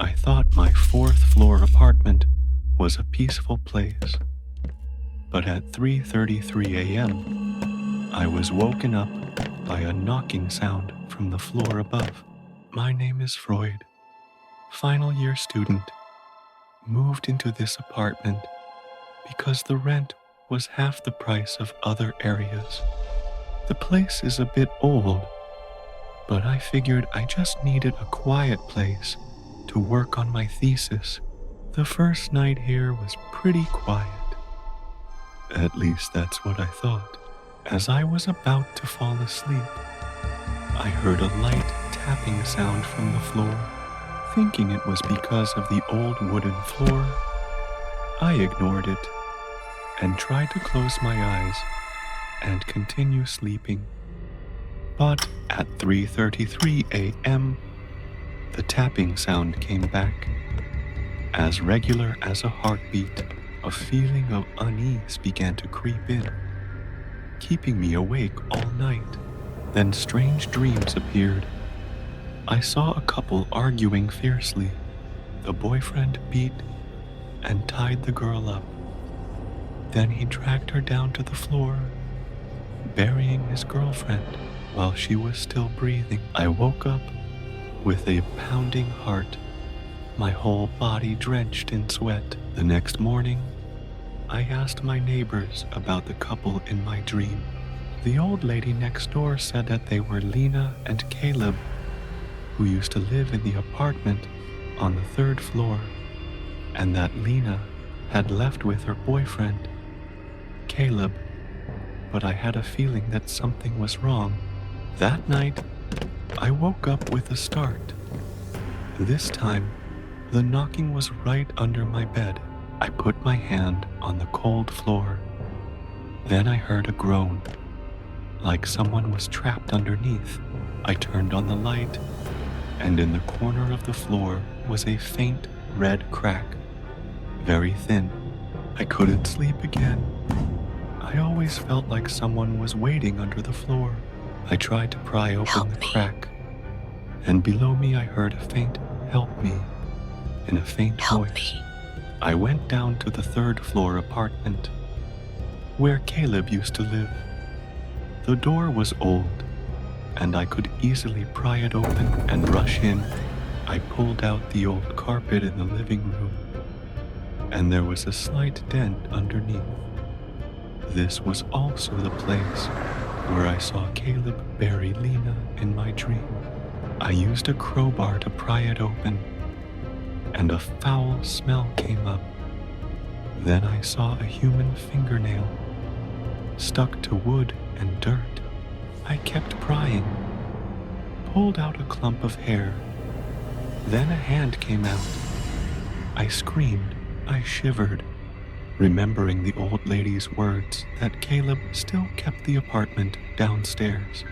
I thought my fourth-floor apartment was a peaceful place, but at 3:33 a.m., I was woken up by a knocking sound from the floor above. My name is Freud, final year student, moved into this apartment because the rent was half the price of other areas. The place is a bit old, but I figured I just needed a quiet place to work on my thesis. The first night here was pretty quiet. At least that's what I thought. As I was about to fall asleep, I heard a light tapping sound from the floor. Thinking it was because of the old wooden floor, I ignored it and tried to close my eyes and continue sleeping. But at 3:33 a.m., the tapping sound came back. As regular as a heartbeat, a feeling of unease began to creep in, keeping me awake all night. Then strange dreams appeared. I saw a couple arguing fiercely. The boyfriend beat and tied the girl up. Then he dragged her down to the floor, burying his girlfriend while she was still breathing. I woke up with a pounding heart, my whole body drenched in sweat. The next morning, I asked my neighbors about the couple in my dream. The old lady next door said that they were Lena and Caleb, who used to live in the apartment on the third floor, and that Lena had left with her boyfriend, Caleb, but I had a feeling that something was wrong. That night, I woke up with a start. This time, the knocking was right under my bed. I put my hand on the cold floor. Then I heard a groan, like someone was trapped underneath. I turned on the light, and in the corner of the floor was a faint red crack, very thin. I couldn't sleep again. I always felt like someone was waiting under the floor. I tried to pry open the crack, and below me I heard a faint "help me" in a faint voice. I went down to the third-floor apartment, where Caleb used to live. The door was old, and I could easily pry it open and rush in. I pulled out the old carpet in the living room, and there was a slight dent underneath. This was also the place where I saw Caleb bury Lena in my dream. I used a crowbar to pry it open, and a foul smell came up. Then I saw a human fingernail stuck to wood and dirt. I kept prying, pulled out a clump of hair. Then a hand came out. I screamed, I shivered, remembering the old lady's words that Caleb still kept the apartment downstairs.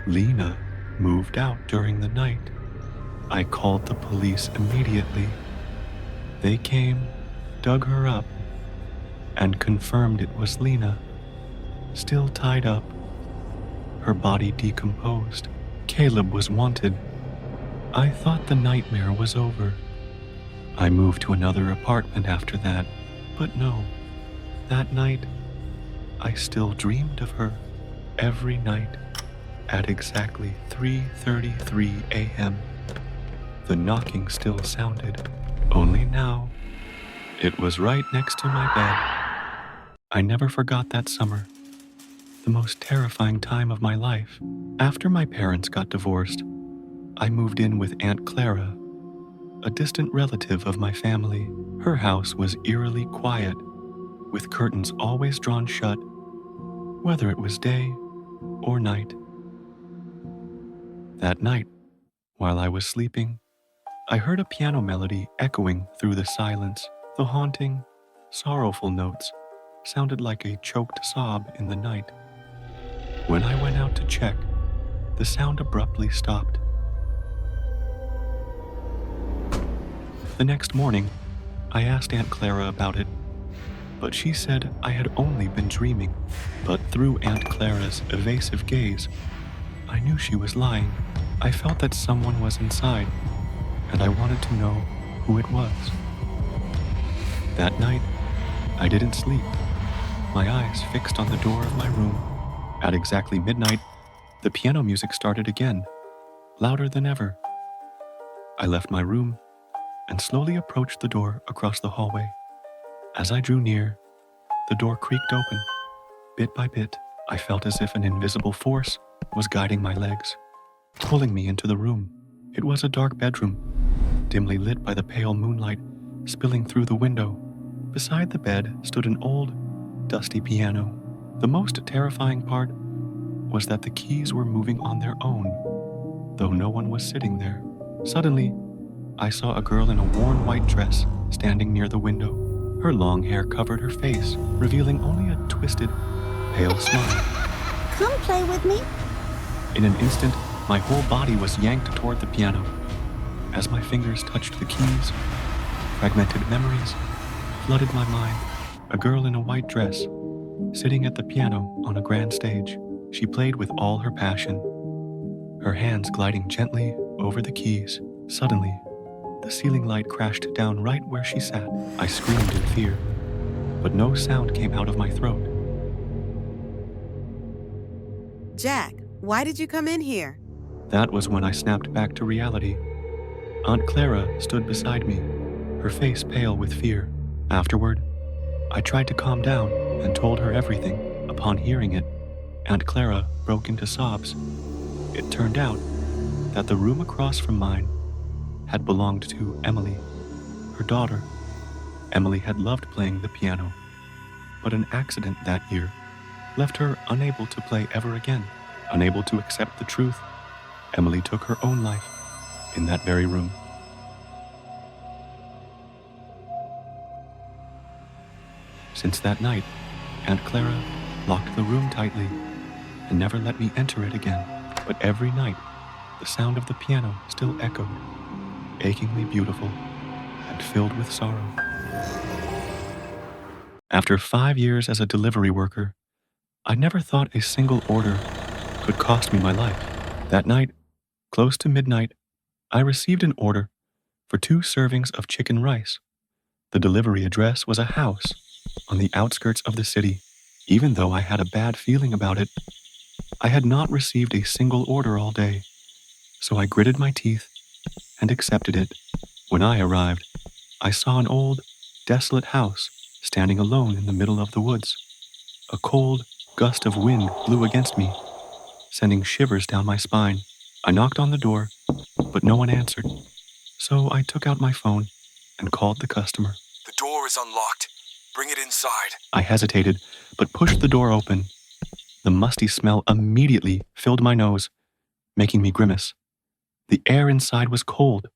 Lena moved out during the night. I called the police immediately. They came, dug her up, and confirmed it was Lena, still tied up, her body decomposed. Caleb was wanted. I thought the nightmare was over. I moved to another apartment after that, but no, that night, I still dreamed of her every night at exactly 3:33 a.m. The knocking still sounded, only now it was right next to my bed. I never forgot that summer, the most terrifying time of my life. After my parents got divorced, I moved in with Aunt Clara, a distant relative of my family. Her house was eerily quiet, with curtains always drawn shut, whether it was day or night. That night, while I was sleeping, I heard a piano melody echoing through the silence. The haunting, sorrowful notes sounded like a choked sob in the night. When I went out to check, the sound abruptly stopped. The next morning, I asked Aunt Clara about it, but she said I had only been dreaming. But through Aunt Clara's evasive gaze, I knew she was lying. I felt that someone was inside, and I wanted to know who it was. That night, I didn't sleep, my eyes fixed on the door of my room. At exactly midnight, the piano music started again, louder than ever. I left my room and slowly approached the door across the hallway. As I drew near, the door creaked open. Bit by bit, I felt as if an invisible force was guiding my legs, pulling me into the room. It was a dark bedroom, dimly lit by the pale moonlight spilling through the window. Beside the bed stood an old, dusty piano. The most terrifying part was that the keys were moving on their own, though no one was sitting there. Suddenly, I saw a girl in a worn white dress standing near the window. Her long hair covered her face, revealing only a twisted, pale smile. Come play with me. In an instant, my whole body was yanked toward the piano. As my fingers touched the keys, fragmented memories flooded my mind. A girl in a white dress, sitting at the piano on a grand stage. She played with all her passion, her hands gliding gently over the keys. Suddenly, the ceiling light crashed down right where she sat. I screamed in fear, but no sound came out of my throat. Jack, why did you come in here? That was when I snapped back to reality. Aunt Clara stood beside me, her face pale with fear. Afterward, I tried to calm down and told her everything. Upon hearing it, Aunt Clara broke into sobs. It turned out that the room across from mine had belonged to Emily, her daughter. Emily had loved playing the piano, but an accident that year left her unable to play ever again. Unable to accept the truth, Emily took her own life in that very room. Since that night, Aunt Clara locked the room tightly and never let me enter it again. But every night, the sound of the piano still echoed, achingly beautiful and filled with sorrow. After 5 years as a delivery worker, I never thought a single order could cost me my life. That night, close to midnight, I received an order for 2 servings of chicken rice. The delivery address was a house on the outskirts of the city. Even though I had a bad feeling about it, I had not received a single order all day, so I gritted my teeth and accepted it. When I arrived, I saw an old, desolate house standing alone in the middle of the woods. A cold gust of wind blew against me, sending shivers down my spine. I knocked on the door, but no one answered, so I took out my phone and called the customer. The door is unlocked. Bring it inside. I hesitated, but pushed the door open. The musty smell immediately filled my nose, making me grimace. The air inside was cold,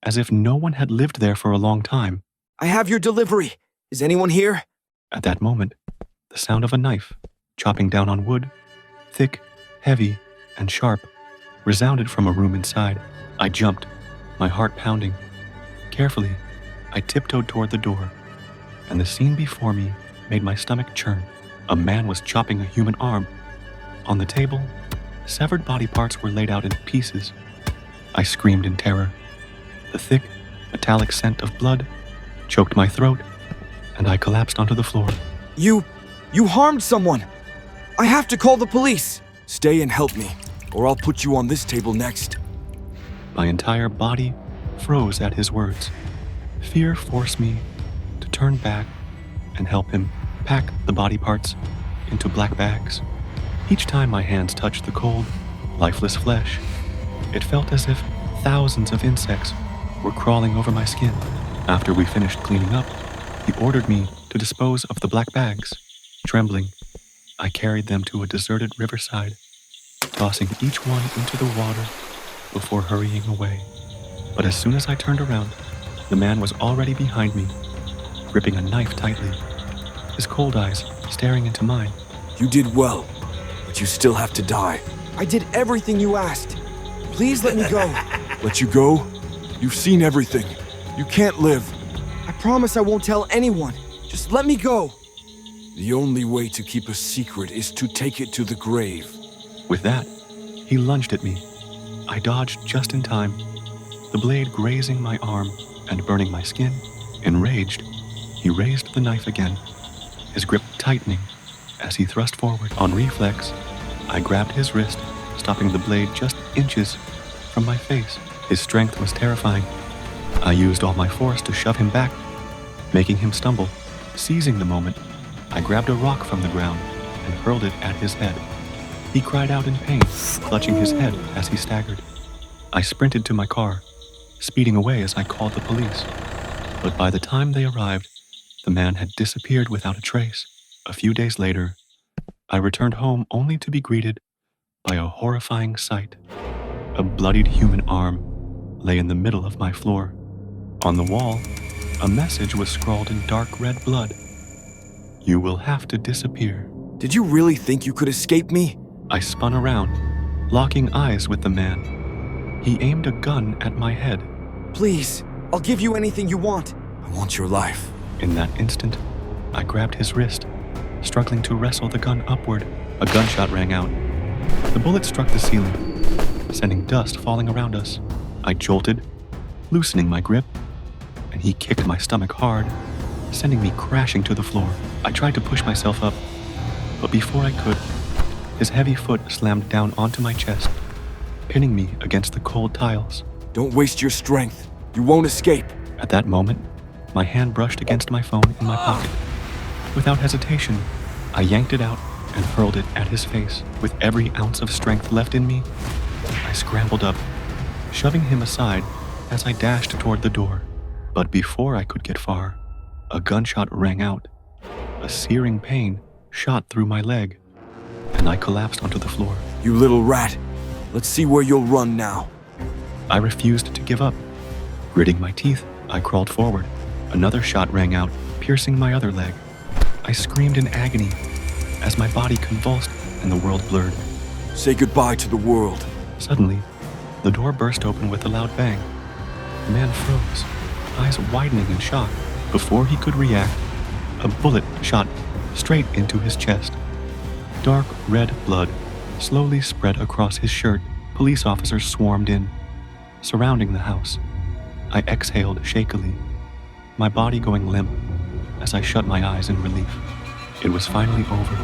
as if no one had lived there for a long time. I have your delivery. Is anyone here? At that moment, the sound of a knife chopping down on wood, thick, heavy, and sharp, resounded from a room inside. I jumped, my heart pounding. Carefully, I tiptoed toward the door, and the scene before me made my stomach churn. A man was chopping a human arm. On the table, severed body parts were laid out in pieces. I screamed in terror. The thick, metallic scent of blood choked my throat, and I collapsed onto the floor. You harmed someone. I have to call the police. Stay and help me, or I'll put you on this table next. My entire body froze at his words. Fear forced me to turn back and help him pack the body parts into black bags. Each time my hands touched the cold, lifeless flesh, it felt as if thousands of insects were crawling over my skin. After we finished cleaning up, he ordered me to dispose of the black bags. Trembling, I carried them to a deserted riverside, tossing each one into the water before hurrying away. But as soon as I turned around, the man was already behind me, gripping a knife tightly, his cold eyes staring into mine. You did well, but you still have to die. I did everything you asked. Please let me go. Let you go? You've seen everything. You can't live. I promise I won't tell anyone. Just let me go. The only way to keep a secret is to take it to the grave. With that, he lunged at me. I dodged just in time, the blade grazing my arm and burning my skin. Enraged, he raised the knife again, his grip tightening as he thrust forward. On reflex, I grabbed his wrist, stopping the blade just inches from my face. His strength was terrifying. I used all my force to shove him back, making him stumble. Seizing the moment, I grabbed a rock from the ground and hurled it at his head. He cried out in pain, clutching his head as he staggered. I sprinted to my car, speeding away as I called the police. But by the time they arrived, the man had disappeared without a trace. A few days later, I returned home only to be greeted by a horrifying sight. A bloodied human arm lay in the middle of my floor. On the wall, a message was scrawled in dark red blood. "You will have to disappear." Did you really think you could escape me? I spun around, locking eyes with the man. He aimed a gun at my head. Please, I'll give you anything you want. I want your life. In that instant, I grabbed his wrist, struggling to wrestle the gun upward. A gunshot rang out. The bullet struck the ceiling, sending dust falling around us. I jolted, loosening my grip, and he kicked my stomach hard, sending me crashing to the floor. I tried to push myself up, but before I could, his heavy foot slammed down onto my chest, pinning me against the cold tiles. Don't waste your strength. You won't escape. At that moment, my hand brushed against my phone in my pocket. Without hesitation, I yanked it out and hurled it at his face. With every ounce of strength left in me, I scrambled up, shoving him aside as I dashed toward the door. But before I could get far, a gunshot rang out. A searing pain shot through my leg, and I collapsed onto the floor. You little rat. Let's see where you'll run now. I refused to give up. Gritting my teeth, I crawled forward. Another shot rang out, piercing my other leg. I screamed in agony as my body convulsed and the world blurred. Say goodbye to the world. Suddenly, the door burst open with a loud bang. The man froze, eyes widening in shock. Before he could react, a bullet shot straight into his chest. Dark red blood slowly spread across his shirt. Police officers swarmed in, surrounding the house. I exhaled shakily, my body going limp as I shut my eyes in relief. It was finally over.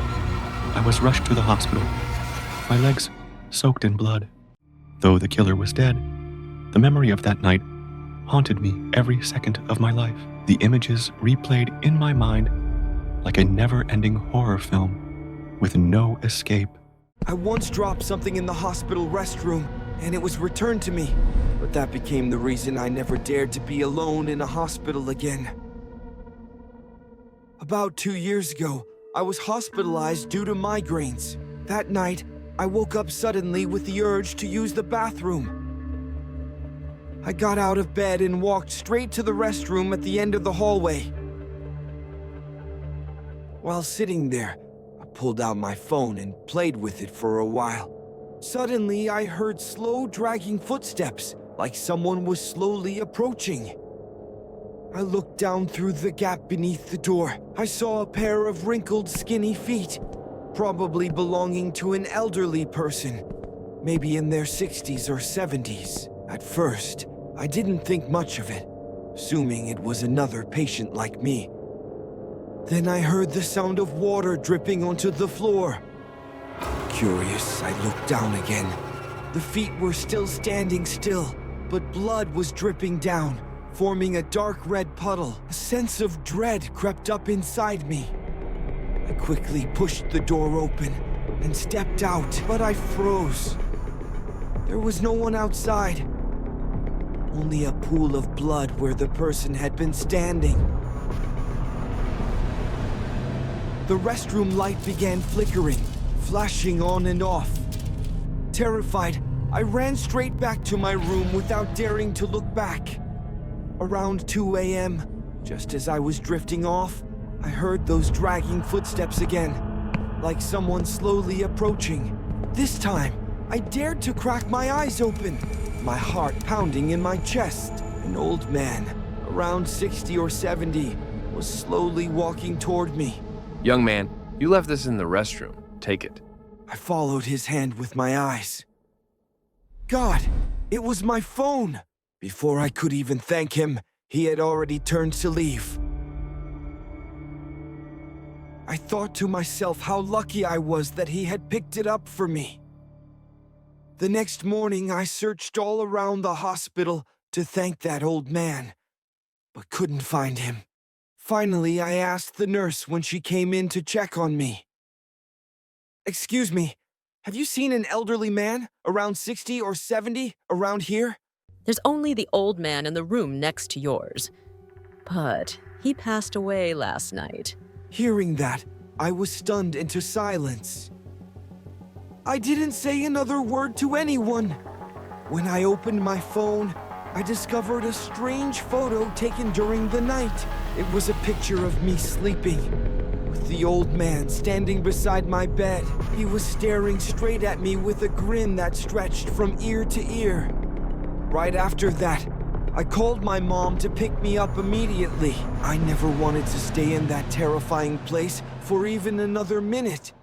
I was rushed to the hospital, my legs soaked in blood. Though the killer was dead, the memory of that night haunted me every second of my life. The images replayed in my mind like a never-ending horror film with no escape. I once dropped something in the hospital restroom, and it was returned to me. But that became the reason I never dared to be alone in a hospital again. About 2 years ago, I was hospitalized due to migraines. That night, I woke up suddenly with the urge to use the bathroom. I got out of bed and walked straight to the restroom at the end of the hallway. While sitting there, I pulled out my phone and played with it for a while. Suddenly, I heard slow, dragging footsteps, like someone was slowly approaching. I looked down through the gap beneath the door. I saw a pair of wrinkled, skinny feet, probably belonging to an elderly person, maybe in their 60s or 70s. At first, I didn't think much of it, assuming it was another patient like me. Then I heard the sound of water dripping onto the floor. Curious, I looked down again. The feet were still standing still, but blood was dripping down, forming a dark red puddle. A sense of dread crept up inside me. I quickly pushed the door open and stepped out, but I froze. There was no one outside, only a pool of blood where the person had been standing. The restroom light began flickering, flashing on and off. Terrified, I ran straight back to my room without daring to look back. Around 2 a.m., just as I was drifting off, I heard those dragging footsteps again, like someone slowly approaching. This time, I dared to crack my eyes open, my heart pounding in my chest. An old man, around 60 or 70, was slowly walking toward me. Young man, you left this in the restroom. Take it. I followed his hand with my eyes. God, it was my phone! Before I could even thank him, he had already turned to leave. I thought to myself how lucky I was that he had picked it up for me. The next morning, I searched all around the hospital to thank that old man, but couldn't find him. Finally, I asked the nurse when she came in to check on me. "Excuse me, have you seen an elderly man, around 60 or 70, around here?" There's only the old man in the room next to yours. But he passed away last night. Hearing that, I was stunned into silence. I didn't say another word to anyone. When I opened my phone, I discovered a strange photo taken during the night. It was a picture of me sleeping, with the old man standing beside my bed. He was staring straight at me with a grin that stretched from ear to ear. Right after that, I called my mom to pick me up immediately. I never wanted to stay in that terrifying place for even another minute.